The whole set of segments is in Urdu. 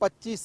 25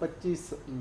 25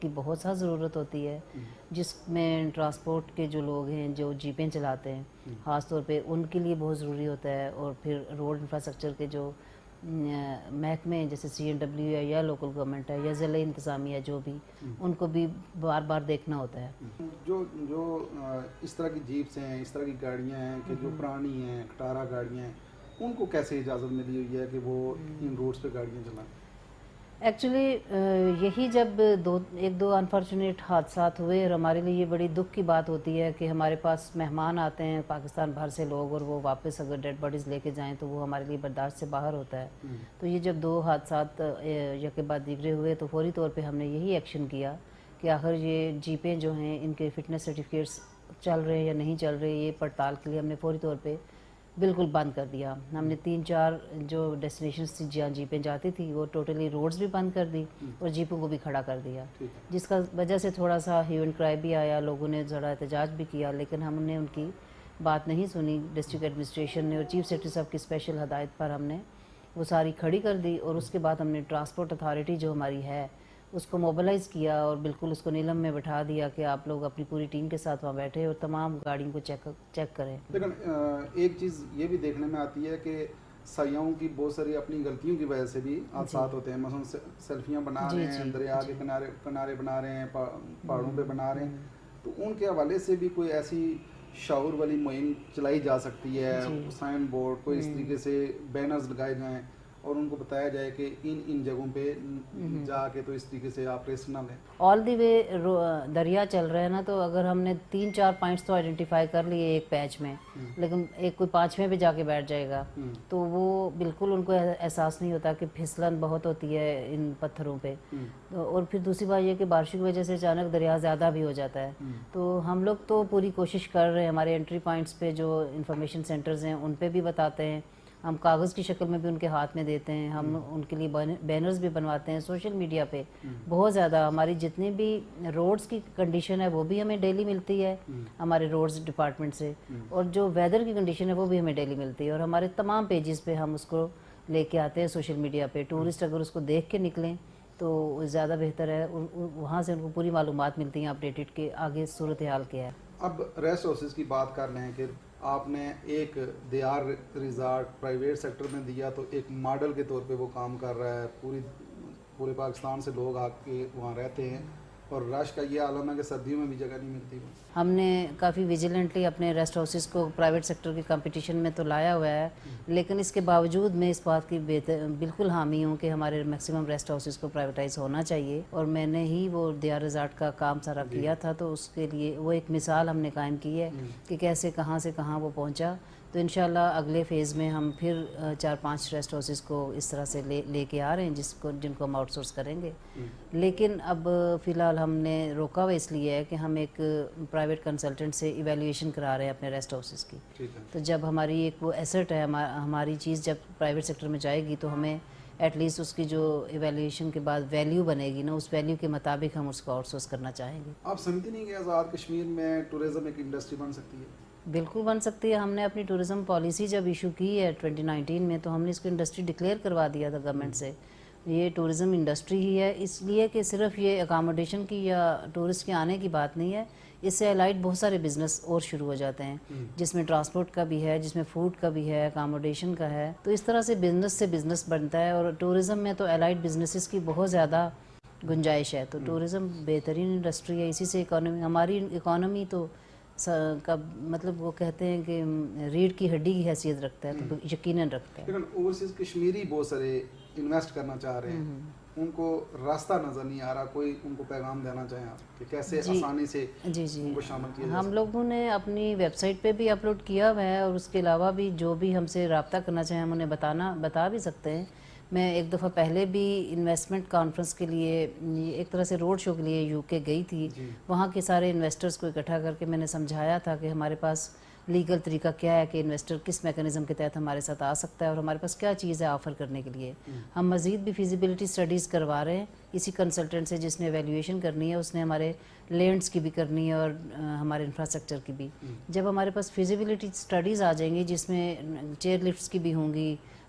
کی بہت سا ضرورت ہوتی ہے، جس میں ٹرانسپورٹ کے جو لوگ ہیں جو جیپیں چلاتے ہیں خاص طور پہ ان کے لیے بہت ضروری ہوتا ہے، اور پھر روڈ انفراسٹرکچر کے جو محکمے ہیں جیسے CNW ہے یا لوکل گورنمنٹ ہے یا ضلع انتظامیہ جو بھی، ان کو بھی بار بار دیکھنا ہوتا ہے۔ جو اس طرح کی جیپس ہیں، اس طرح کی گاڑیاں ہیں کہ جو پرانی ہیں، کھٹارا گاڑیاں ہیں، ان کو کیسے اجازت ملی ہوئی ہے کہ وہ ان روڈز پہ گاڑیاں چلائیں؟ ایکچولی یہی جب ایک دو انفارچونیٹ حادثات ہوئے، اور ہمارے لیے یہ بڑی دکھ کی بات ہوتی ہے کہ ہمارے پاس مہمان آتے ہیں پاکستان بھر سے لوگ، اور وہ واپس اگر ڈیڈ باڈیز لے کے جائیں تو وہ ہمارے لیے برداشت سے باہر ہوتا ہے۔ تو یہ جب 2 حادثات یکے بعد دیگرے ہوئے تو فوری طور پہ ہم نے یہی ایکشن کیا کہ آخر یہ جیپیں جو ہیں ان کے فٹنس سرٹیفکیٹس چل رہے ہیں یا نہیں چل رہے، یہ پڑتال کے لیے ہم نے فوری طور پہ بالکل بند کر دیا۔ ہم نے 3-4 جو ڈیسٹینیشنز تھی جہاں جیپیں جاتی تھی وہ ٹوٹلی روڈز بھی بند کر دی اور جیپوں کو بھی کھڑا کر دیا، جس کا وجہ سے تھوڑا سا ہیو اینڈ کرائی بھی آیا، لوگوں نے ذرا احتجاج بھی کیا، لیکن ہم نے ان کی بات نہیں سنی۔ ڈسٹرکٹ ایڈمنسٹریشن نے اور چیف سیکرٹری صاحب کی اسپیشل ہدایت پر ہم نے وہ ساری کھڑی کر دی، اور اس کے بعد ہم نے ٹرانسپورٹ اتھارٹی جو ہماری ہے اس کو موبلائز کیا اور بالکل اس کو نیلم میں بٹھا دیا کہ آپ لوگ اپنی پوری ٹیم کے ساتھ وہاں بیٹھے اور تمام گاڑیوں کو چیک کریں۔ لیکن ایک چیز یہ بھی دیکھنے میں آتی ہے کہ سیاحوں کی بہت ساری اپنی غلطیوں کی وجہ سے بھی حادثات ہوتے ہیں، مثلا سیلفیاں بنا رہے ہیں، دریا کے کنارے بنا رہے ہیں، پہاڑوں پہ بنا رہے ہیں، تو ان کے حوالے سے بھی کوئی ایسی شعور والی مہم چلائی جا سکتی ہے، سائن بورڈ کوئی اس طریقے سے بینرز لگائے جائیں اور ان کو بتایا جائے کہ ان جگہوں پہ جا کے تو اس طریقے سے آپ ریسک نہ لیں۔ آل دی وے دریا چل رہا ہے نا، تو اگر ہم نے 3-4 پوائنٹس تو آئیڈینٹیفائی کر لیے ایک پیچ میں، لیکن ایک کوئی 5ویں پہ جا کے بیٹھ جائے گا تو وہ بالکل ان کو احساس نہیں ہوتا کہ پھسلن بہت ہوتی ہے ان پتھروں پہ، اور پھر دوسری بات یہ کہ بارشوں کی وجہ سے اچانک دریا زیادہ بھی ہو جاتا ہے۔ تو ہم لوگ تو پوری کوشش کر رہے ہیں، ہمارے انٹری پوائنٹس پہ جو انفارمیشن سینٹرز ہیں ان پہ بھی بتاتے ہیں، ہم کاغذ کی شکل میں بھی ان کے ہاتھ میں دیتے ہیں، ہم ان کے لیے بینرز بھی بنواتے ہیں، سوشل میڈیا پہ بہت زیادہ ہماری جتنی بھی روڈز کی کنڈیشن ہے وہ بھی ہمیں ڈیلی ملتی ہے ہمارے روڈز ڈپارٹمنٹ سے، اور جو ویدر کی کنڈیشن ہے وہ بھی ہمیں ڈیلی ملتی ہے، اور ہمارے تمام پیجز پہ ہم اس کو لے کے آتے ہیں سوشل میڈیا پہ۔ ٹورسٹ اگر اس کو دیکھ کے نکلیں تو زیادہ بہتر ہے، وہاں سے ان کو پوری معلومات ملتی ہیں اپڈیٹڈ کہ آگے صورتحال کیا ہے۔ اب ریسٹ ہاؤسز کی بات کر لیں کہ آپ نے ایک دیار ریزارٹ پرائیویٹ سیکٹر میں دیا تو ایک ماڈل کے طور پہ وہ کام کر رہا ہے، پورے پاکستان سے لوگ آ کے وہاں رہتے ہیں، اور رش کا یہ عالم ہے کہ سردیوں میں بھی جگہ نہیں ملتی۔ ہم نے کافی ویجیلنٹلی اپنے ریسٹ ہاؤسز کو پرائیویٹ سیکٹر کی کمپٹیشن میں تو لایا ہوا ہے، لیکن اس کے باوجود میں اس بات کی بالکل حامی ہوں کہ ہمارے میکسیمم ریسٹ ہاؤسز کو پرائیویٹائز ہونا چاہیے، اور میں نے ہی وہ دیار ریزارٹ کا کام سارا کیا تھا، تو اس کے لیے وہ ایک مثال ہم نے قائم کی ہے کہ کیسے کہاں سے کہاں وہ پہنچا۔ تو انشاءاللہ اگلے فیز میں ہم پھر 4-5 ریسٹ ہاؤسز کو اس طرح سے لے کے آ رہے ہیں جن کو ہم آؤٹ سورس کریں گے، لیکن اب فی الحال ہم نے روکا ہوا اس لیے ہے کہ ہم ایک پرائیویٹ کنسلٹنٹ سے ایویلیویشن کرا رہے ہیں اپنے ریسٹ ہاؤسز کی۔ تو جب ہماری ایک وہ ایسٹ ہے، ہماری چیز جب پرائیویٹ سیکٹر میں جائے گی تو ہمیں ایٹ لیسٹ اس کی جو ایویلیویشن کے بعد ویلیو بنے گی نا، اس ویلیو کے مطابق ہم اس کو آؤٹ سورس کرنا چاہیں گے۔ آپ سمجھتے نہیں کہ آزاد کشمیر میں ٹورزم ایک انڈسٹری بن سکتی ہے؟ بالکل بن سکتی ہے۔ ہم نے اپنی ٹورزم پالیسی جب ایشو کی ہے 2019 میں تو ہم نے اس کو انڈسٹری ڈکلیئر کروا دیا تھا گورنمنٹ سے، یہ ٹورزم انڈسٹری ہی ہے، اس لیے کہ صرف یہ اکاموڈیشن کی یا ٹورسٹ کے آنے کی بات نہیں ہے، اس سے الائٹ بہت سارے بزنس اور شروع ہو جاتے ہیں، جس میں ٹرانسپورٹ کا بھی ہے، جس میں فوڈ کا بھی ہے، اکاموڈیشن کا ہے، تو اس طرح سے بزنس بنتا ہے، اور ٹورزم میں تو الائٹ بزنسز کی بہت زیادہ گنجائش ہے۔ تو ٹورزم بہترین انڈسٹری ہے، اسی سے ہماری اکانومی تو مطلب وہ کہتے ہیں کہ ریڑھ کی ہڈی کی حیثیت رکھتا ہے، تو یقیناً رکھتا ہے۔ لیکن اوورسیز کشمیری بہت سارے انویسٹ کرنا چاہ رہے ہیں، ان کو راستہ نظر نہیں آ رہا، کوئی ان کو پیغام دینا چاہیں آپ کہ کیسے آسانی سے ان کو شامل کیا جائے؟ ہم لوگوں نے اپنی ویب سائٹ پہ بھی اپلوڈ کیا ہوا ہے، اور اس کے علاوہ بھی جو بھی ہم سے رابطہ کرنا چاہیں ہم انہیں بتا بھی سکتے ہیں۔ میں ایک دفعہ پہلے بھی انویسٹمنٹ کانفرنس کے لیے ایک طرح سے روڈ شو کے لیے UK گئی تھی، وہاں کے سارے انویسٹرز کو اکٹھا کر کے میں نے سمجھایا تھا کہ ہمارے پاس لیگل طریقہ کیا ہے کہ انویسٹر کس میکانزم کے تحت ہمارے ساتھ آ سکتا ہے، اور ہمارے پاس کیا چیز ہے آفر کرنے کے لیے۔ ہم مزید بھی فیزیبلٹی اسٹڈیز کروا رہے ہیں اسی کنسلٹنٹ سے، جس نے ایویلیویشن کرنی ہے، اس نے ہمارے لینڈس کی بھی کرنی ہے اور ہمارے انفراسٹرکچر کی بھی۔ جب ہمارے پاس فیزیبلٹی اسٹڈیز آ جائیں گی جس میں چیئر لفٹس کی بھی ہوں گی،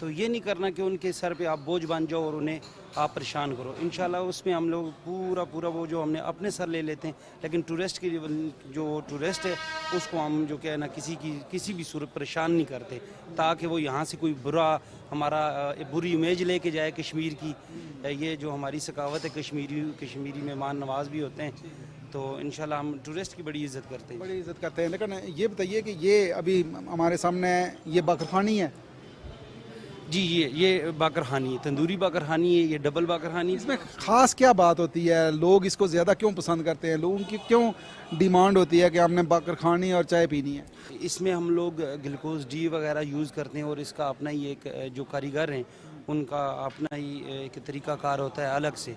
تو یہ نہیں کرنا کہ ان کے سر پہ آپ بوجھ بن جاؤ اور انہیں آپ پریشان کرو. انشاءاللہ اس میں ہم لوگ پورا وہ جو ہم نے اپنے سر لے لیتے ہیں, لیکن ٹورسٹ کی جو ٹورسٹ ہے اس کو ہم جو کہ نا کسی بھی صورت پریشان نہیں کرتے, تاکہ وہ یہاں سے کوئی بری امیج لے کے جائے کشمیر کی. یہ جو ہماری ثقافت ہے کشمیری مہمان نواز بھی ہوتے ہیں, تو انشاءاللہ ہم ٹورسٹ کی بڑی عزت کرتے ہیں. بڑی عزت کرتے ہیں. لیکن یہ بتائیے کہ یہ ابھی ہمارے سامنے یہ باقرخانی ہے, جی یہ باقرخانی ہے, تندوری باقرخانی ہے, یہ ڈبل باقرخانی. اس میں خاص کیا بات ہوتی ہے؟ لوگ اس کو زیادہ کیوں پسند کرتے ہیں؟ لوگوں کی کیوں ڈیمانڈ ہوتی ہے کہ ہم نے باقرخانی اور چائے پینی ہے؟ اس میں ہم لوگ گلوکوز ڈی وغیرہ یوز کرتے ہیں, اور اس کا اپنا ہی ایک جو کاریگر ہیں ان کا اپنا ہی ایک طریقہ کار ہوتا ہے الگ سے,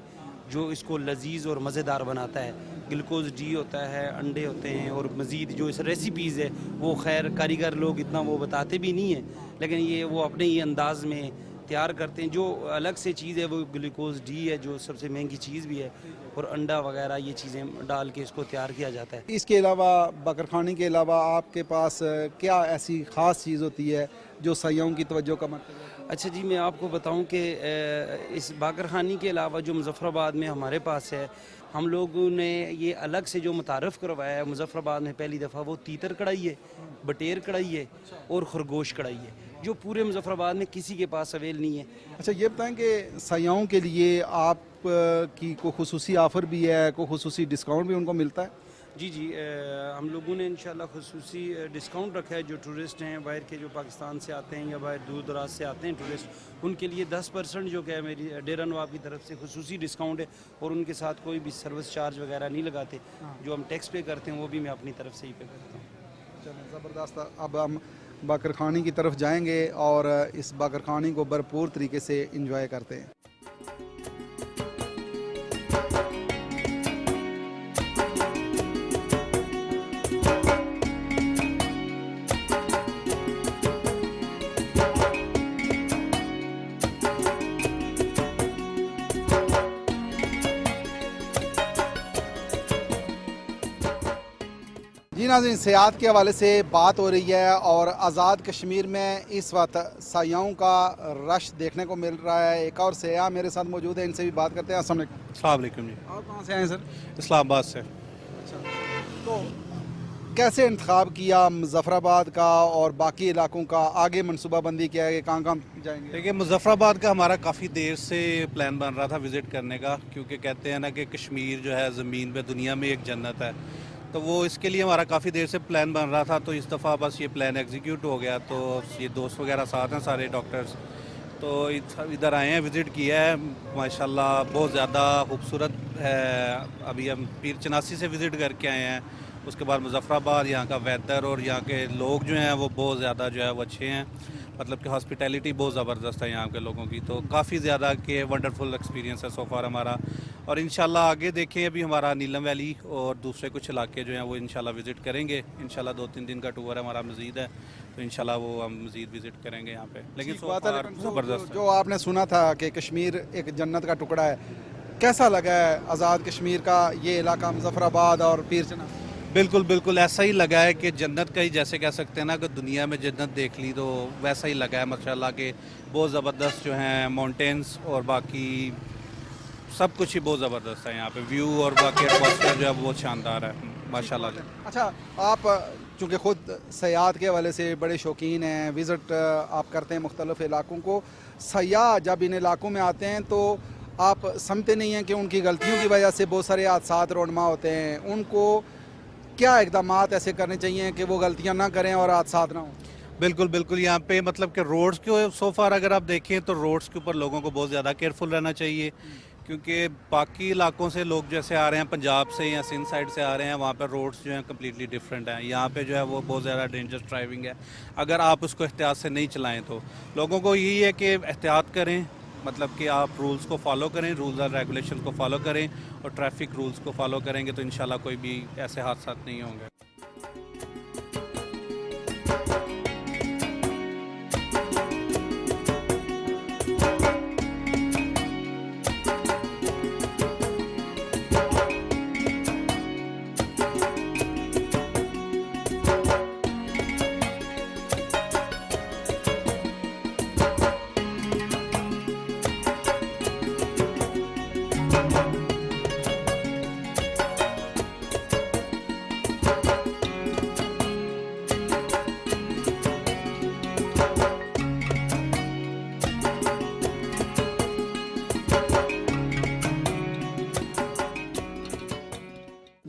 جو اس کو لذیذ اور مزیدار بناتا ہے. گلوکوز ڈی ہوتا ہے, انڈے ہوتے ہیں, اور مزید جو اس ریسیپیز ہے وہ خیر کاریگر لوگ اتنا وہ بتاتے بھی نہیں ہیں, لیکن یہ وہ اپنے ہی انداز میں تیار کرتے ہیں. جو الگ سے چیز ہے وہ گلوکوز ڈی ہے, جو سب سے مہنگی چیز بھی ہے, اور انڈا وغیرہ یہ چیزیں ڈال کے اس کو تیار کیا جاتا ہے. اس کے علاوہ باقرخانی کے علاوہ آپ کے پاس کیا ایسی خاص چیز ہوتی ہے جو سیاحوں کی توجہ کا مرکز ہے؟ اچھا جی, میں آپ کو بتاؤں کہ اس باقرخانی کے علاوہ جو مظفر آباد میں ہمارے پاس ہے, ہم لوگوں نے یہ الگ سے جو متعارف کروایا ہے مظفر آباد میں پہلی دفعہ, وہ تیتر کڑھائی ہے, بٹیر کڑھائی ہے, اور خرگوش کڑھائی ہے, جو پورے مظفر آباد میں کسی کے پاس اویل نہیں ہے. اچھا یہ بتائیں کہ سیاحوں کے لیے آپ کی کوئی خصوصی آفر بھی ہے, کوئی خصوصی ڈسکاؤنٹ بھی ان کو ملتا ہے؟ جی ہم لوگوں نے انشاءاللہ خصوصی ڈسکاؤنٹ رکھا ہے. جو ٹورسٹ ہیں باہر کے, جو پاکستان سے آتے ہیں یا باہر دور دراز سے آتے ہیں ٹورسٹ, ان کے لیے 10% جو کہ میری ڈیرہ نواب کی طرف سے خصوصی ڈسکاؤنٹ ہے, اور ان کے ساتھ کوئی بھی سروس چارج وغیرہ نہیں لگاتے. جو ہم ٹیکس پے کرتے ہیں وہ بھی میں اپنی طرف سے ہی پے کرتا ہوں. چلیں زبردست. اب ہم باقرخانی کی طرف جائیں گے اور اس باقرخانی کو بھرپور طریقے سے انجوائے کرتے ہیں. جی ناظرین, سیاحت کے حوالے سے بات ہو رہی ہے, اور آزاد کشمیر میں اس وقت سیاحوں کا رش دیکھنے کو مل رہا ہے. ایک اور سیاح میرے ساتھ موجود ہے, ان سے بھی بات کرتے ہیں. السلام علیکم. السلام علیکم جی. آپ کہاں سے آئے ہیں سر؟ اسلام آباد سے. اچھا, تو کیسے انتخاب کیا مظفر آباد کا اور باقی علاقوں کا؟ آگے منصوبہ بندی کیا ہے کہ کہاں کہاں جائیں گے؟ دیکھیے, مظفر آباد کا ہمارا کافی دیر سے پلان بن رہا تھا وزٹ کرنے کا, کیونکہ کہتے ہیں نا کہ کشمیر جو ہے زمین پہ دنیا میں ایک جنت ہے, تو وہ اس کے لیے ہمارا کافی دیر سے پلان بن رہا تھا. تو اس دفعہ بس یہ پلان ایگزیکیوٹ ہو گیا. تو یہ دوست وغیرہ ساتھ ہیں سارے ڈاکٹرز, تو ادھر آئے ہیں, وزٹ کیا ہے. ماشاءاللہ بہت زیادہ خوبصورت ہے. ابھی ہم پیر چناسی سے وزٹ کر کے آئے ہیں, اس کے بعد مظفر آباد. یہاں کا ویدر اور یہاں کے لوگ جو ہیں وہ بہت زیادہ جو ہے وہ اچھے ہیں, مطلب کہ ہاسپٹیلٹی بہت زبردست ہے یہاں کے لوگوں کی. تو کافی زیادہ کہ ونڈرفل ایکسپیرینس ہے سو فار ہمارا. اور انشاءاللہ آگے دیکھیں, ابھی ہمارا نیلم ویلی اور دوسرے کچھ علاقے جو ہیں وہ انشاءاللہ وزٹ کریں گے. انشاءاللہ 2-3 دن کا ٹور ہمارا مزید ہے, تو انشاءاللہ وہ ہم مزید وزٹ کریں گے یہاں پہ. لیکن سو فار زبردست ہے. جو آپ نے سنا تھا کہ کشمیر ایک جنت کا ٹکڑا ہے, کیسا لگا ہے آزاد کشمیر کا یہ علاقہ مظفر آباد اور پیر چناسی؟ بالکل ایسا ہی لگا ہے کہ جنت کا ہی, جیسے کہہ سکتے ہیں نا کہ دنیا میں جنت دیکھ لی, تو ویسا ہی لگا ہے ماشاءاللہ. کہ بہت زبردست جو ہیں ماؤنٹینس اور باقی سب کچھ ہی بہت زبردست ہے یہاں پہ. ویو اور باقی ایٹماسفیئر جو ہے بہت شاندار ہے ماشاءاللہ. اچھا, آپ چونکہ خود سیاحت کے حوالے سے بڑے شوقین ہیں, وزٹ آپ کرتے ہیں مختلف علاقوں کو, سیاح جب ان علاقوں میں آتے ہیں تو آپ سمجھتے نہیں ہیں کہ ان کی غلطیوں کی وجہ سے بہت سارے حادثات رونما ہوتے ہیں؟ ان کو کیا اقدامات ایسے کرنے چاہیے کہ وہ غلطیاں نہ کریں اور حادثات نہ ہوں؟ بالکل یہاں پہ مطلب کہ روڈز کے سو فار اگر آپ دیکھیں تو روڈز کے اوپر لوگوں کو بہت زیادہ کیئرفل رہنا چاہیے, کیونکہ باقی علاقوں سے لوگ جیسے آ رہے ہیں پنجاب سے یا سندھ سائڈ سے آ رہے ہیں, وہاں پہ روڈز جو ہیں کمپلیٹلی ڈفرینٹ ہیں. یہاں پہ جو ہے وہ بہت زیادہ ڈینجرس ڈرائیونگ ہے اگر آپ اس کو احتیاط سے نہیں چلائیں. تو لوگوں کو یہی ہے کہ احتیاط کریں, مطلب کہ آپ رولز کو فالو کریں, رولز اور ریگولیشن کو فالو کریں, اور ٹریفک رولز کو فالو کریں گے تو انشاءاللہ کوئی بھی ایسے حادثات نہیں ہوں گے.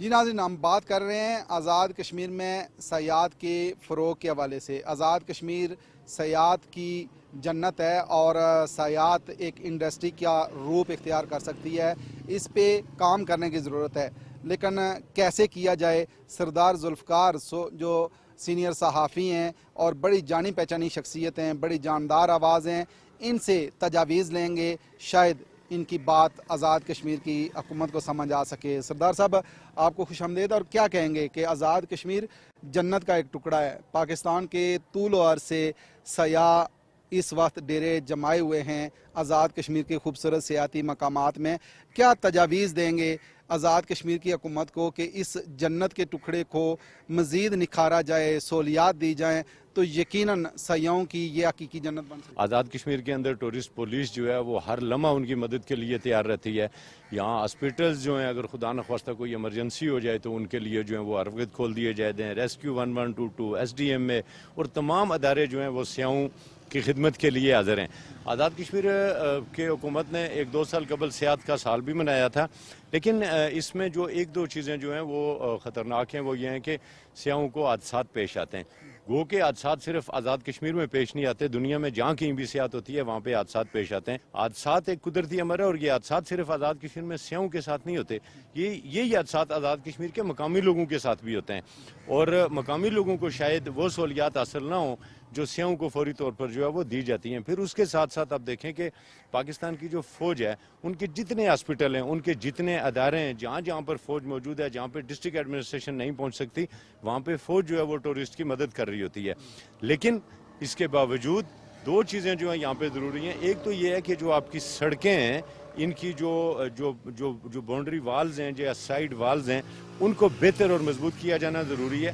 جی ناظرین، ہم بات کر رہے ہیں آزاد کشمیر میں سیاحت کے فروغ کے حوالے سے۔ آزاد کشمیر سیاحت کی جنت ہے اور سیاحت ایک انڈسٹری کا روپ اختیار کر سکتی ہے، اس پہ کام کرنے کی ضرورت ہے، لیکن کیسے کیا جائے؟ سردار ذوالفقار جو سینئر صحافی ہیں اور بڑی جانی پہچانی شخصیت ہیں، بڑی جاندار آواز ہیں، ان سے تجاویز لیں گے، شاید ان کی بات آزاد کشمیر کی حکومت کو سمجھ آ سکے۔ سردار صاحب، آپ کو خوش آمدید، اور کیا کہیں گے کہ آزاد کشمیر جنت کا ایک ٹکڑا ہے؟ پاکستان کے طول و عرض سے سیاح اس وقت ڈیرے جمائے ہوئے ہیں آزاد کشمیر کے خوبصورت سیاحتی مقامات میں، کیا تجاویز دیں گے آزاد کشمیر کی حکومت کو کہ اس جنت کے ٹکڑے کو مزید نکھارا جائے، سہولیات دی جائیں تو یقیناً سیاحوں کی یہ حقیقی جنت بن سکے؟ آزاد کشمیر کے اندر ٹورسٹ پولیس جو ہے وہ ہر لمحہ ان کی مدد کے لیے تیار رہتی ہے۔ یہاں ہاسپٹلز جو ہیں، اگر خدا نخواستہ کوئی ایمرجنسی ہو جائے تو ان کے لیے جو ہیں وہ ہر وقت کھول دیے جاتے ہیں۔ ریسکیو 1122 SDM میں اور تمام ادارے جو ہیں وہ سیاحوں کی خدمت کے لیے حاضر ہیں۔ آزاد کشمیر کے حکومت نے 1-2 سال قبل سیاحت کا سال بھی منایا تھا، لیکن اس میں جو 1-2 چیزیں جو ہیں وہ خطرناک ہیں، وہ یہ ہیں کہ سیاحوں کو حادثات پیش آتے ہیں۔ گو کہ حادثات صرف آزاد کشمیر میں پیش نہیں آتے، دنیا میں جہاں کہیں بھی سیاحت ہوتی ہے وہاں پہ حادثات پیش آتے ہیں۔ حادثات ایک قدرتی امر ہے، اور یہ حادثات صرف آزاد کشمیر میں سیاحوں کے ساتھ نہیں ہوتے، یہی حادثات آزاد کشمیر کے مقامی لوگوں کے ساتھ بھی ہوتے ہیں، اور مقامی لوگوں کو شاید وہ سہولیات حاصل نہ ہوں جو سیاحوں کو فوری طور پر جو ہے وہ دی جاتی ہیں۔ پھر اس کے ساتھ ساتھ آپ دیکھیں کہ پاکستان کی جو فوج ہے، ان کے جتنے ہاسپٹل ہیں، ان کے جتنے ادارے ہیں، جہاں جہاں پر فوج موجود ہے، جہاں پہ ڈسٹرکٹ ایڈمنسٹریشن نہیں پہنچ سکتی، وہاں پہ فوج جو ہے وہ ٹورسٹ کی مدد کر رہی ہوتی ہے۔ لیکن اس کے باوجود 2 چیزیں جو ہیں یہاں پہ ضروری ہیں۔ ایک تو یہ ہے کہ جو آپ کی سڑکیں ہیں، ان کی جو باؤنڈری والز ہیں، جو سائیڈ والز ہیں، ان کو بہتر اور مضبوط کیا جانا ضروری ہے۔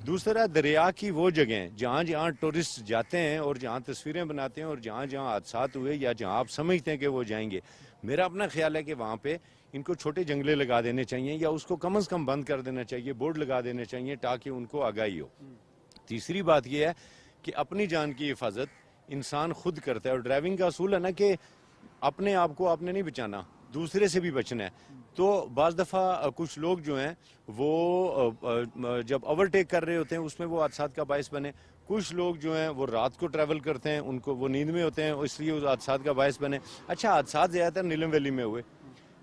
دوسرا، دریا کی وہ جگہیں جہاں جہاں ٹورسٹ جاتے ہیں اور جہاں تصویریں بناتے ہیں اور جہاں جہاں حادثات ہوئے یا جہاں آپ سمجھتے ہیں کہ وہ جائیں گے، میرا اپنا خیال ہے کہ وہاں پہ ان کو چھوٹے جنگلے لگا دینے چاہیے، یا اس کو کم از کم بند کر دینا چاہیے، بورڈ لگا دینے چاہیے تاکہ ان کو آگاہی ہو۔ تیسری بات یہ ہے کہ اپنی جان کی حفاظت انسان خود کرتا ہے، اور ڈرائیونگ کا اصول ہے نا کہ اپنے آپ کو آپ نے نہیں بچانا، دوسرے سے بھی بچنا ہے۔ تو بعض دفعہ کچھ لوگ جو ہیں وہ جب اوورٹیک کر رہے ہوتے ہیں اس میں وہ حادثات کا باعث بنے، کچھ لوگ جو ہیں وہ رات کو ٹریول کرتے ہیں، ان کو وہ نیند میں ہوتے ہیں، اس لیے اس حادثات کا باعث بنے۔ اچھا، حادثات زیادہ تر نیلم ویلی میں ہوئے،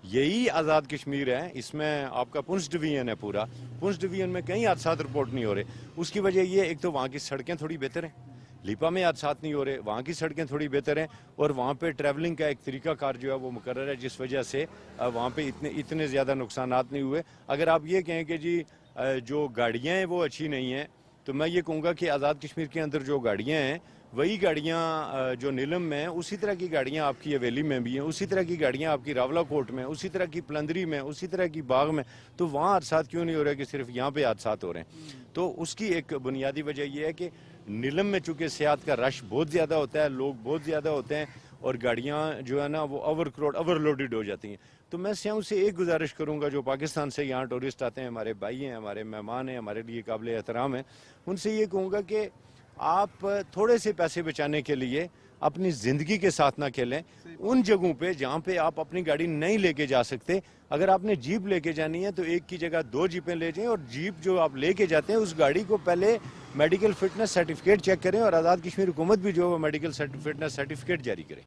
یہی آزاد کشمیر ہے، اس میں آپ کا پونچھ ڈویژن ہے، پورا پونچھ ڈویژن میں کئی حادثات رپورٹ نہیں ہو رہے۔ اس کی وجہ یہ ایک تو وہاں کی سڑکیں تھوڑی بہتر ہیں، لیپا میں حادثات نہیں ہو رہے، وہاں کی سڑکیں تھوڑی بہتر ہیں، اور وہاں پہ ٹریولنگ کا ایک طریقہ کار جو ہے وہ مقرر ہے، جس وجہ سے وہاں پہ اتنے زیادہ نقصانات نہیں ہوئے۔ اگر آپ یہ کہیں کہ جی جو گاڑیاں ہیں وہ اچھی نہیں ہیں، تو میں یہ کہوں گا کہ آزاد کشمیر کے اندر جو گاڑیاں ہیں وہی گاڑیاں جو نیلم میں ہیں، اسی طرح کی گاڑیاں آپ کی حویلی میں بھی ہیں، اسی طرح کی گاڑیاں آپ کی راولہ کوٹ میں، اسی طرح کی پلندری میں، اسی طرح کی باغ میں۔ تو وہاں حادثات کیوں نہیں ہو رہے کہ صرف یہاں پہ حادثات ہو رہے ہیں؟ تو اس کی ایک بنیادی وجہ یہ ہے کہ نیلم میں چونکہ سیاحت کا رش بہت زیادہ ہوتا ہے، لوگ بہت زیادہ ہوتے ہیں، اور گاڑیاں جو ہے نا وہ اوور لوڈڈ ہو جاتی ہیں۔ تو میں سیاحوں سے ایک گزارش کروں گا جو پاکستان سے یہاں ٹورسٹ آتے ہیں، ہمارے بھائی ہیں، ہمارے مہمان ہیں، ہمارے لیے قابل احترام ہیں، ان سے یہ کہوں گا کہ آپ تھوڑے سے پیسے بچانے کے لیے اپنی زندگی کے ساتھ نہ کھیلیں۔ ان جگہوں پہ جہاں پہ آپ اپنی گاڑی نہیں لے کے جا سکتے، اگر آپ نے جیپ لے کے جانی ہے تو ایک کی جگہ 2 جیپیں لے جائیں، اور جیپ جو آپ لے کے جاتے ہیں اس گاڑی کو پہلے میڈیکل فٹنس سرٹیفکیٹ چیک کریں، اور آزاد کشمیر حکومت بھی جو ہے میڈیکل فٹنس سرٹیفکیٹ جاری کرے۔